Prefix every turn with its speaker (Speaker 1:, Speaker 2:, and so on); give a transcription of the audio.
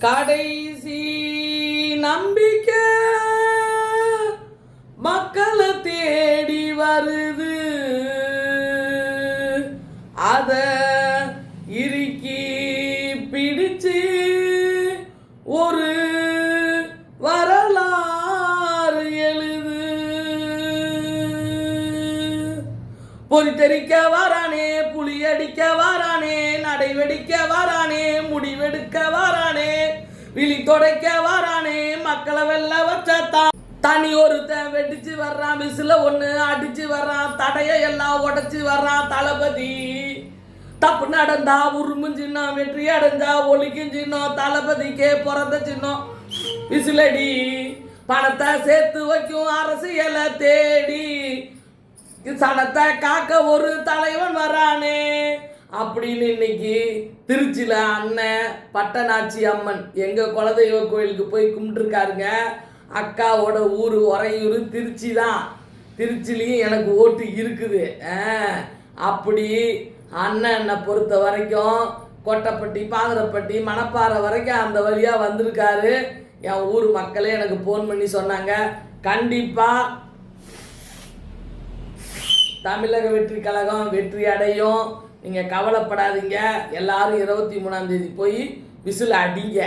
Speaker 1: கடைசி நம்பிக்கை மக்களை தேடி வருது, அத இறுக்கி பிடிச்சு ஒரு வரலாறு எழுது. பொறித்தெரிக்க வாரானே, புலி அடிக்க வாரானே, நடை வெடிக்க வாரானே, முடிவெடுக்க வாரானே, விழி தொடைக்க வாரானே, மக்களை வெல்ல வச்சத்தான் தனி ஒருத்தன் வெடிச்சு வர்றான், விசில ஒண்ணு அடிச்சு வர்றான், தடைய எல்லாம் உடைச்சு வர்றான் தளபதி. தப்பு நடந்தா உருமும் சின்னம், வெற்றி அடைஞ்சா ஒலிக்கும் சின்னம், தளபதிக்கே பிறந்த சின்னம் விசிலடி. பணத்தை சேர்த்து வைக்கும் அரசியலை தேடி சனத்தை காக்க ஒரு தலைவன் வரானே அப்படின்னு இன்னைக்கு திருச்சியில அண்ணன் பட்டநாச்சி அம்மன் எங்க குலதெய்வ கோயிலுக்கு போய் கும்பிட்டுருக்காருங்க. அக்காவோட ஊர் உறையூர் திருச்சி தான். திருச்சிலையும் எனக்கு ஓட்டு இருக்குது. அப்படி அண்ணனை பொறுத்த வரைக்கும் கொட்டப்பட்டி, பாங்கரப்பட்டி, மணப்பாறை வரைக்கும் அந்த வழியாக வந்திருக்காரு. என் ஊர் மக்களே எனக்கு ஃபோன் பண்ணி சொன்னாங்க, கண்டிப்பாக தமிழக வெற்றி கழகம் வெற்றி அடையும், நீங்கள் கவலைப்படாதீங்க, எல்லாரும் 23ஆம் தேதி போய் விசில் அடிங்க.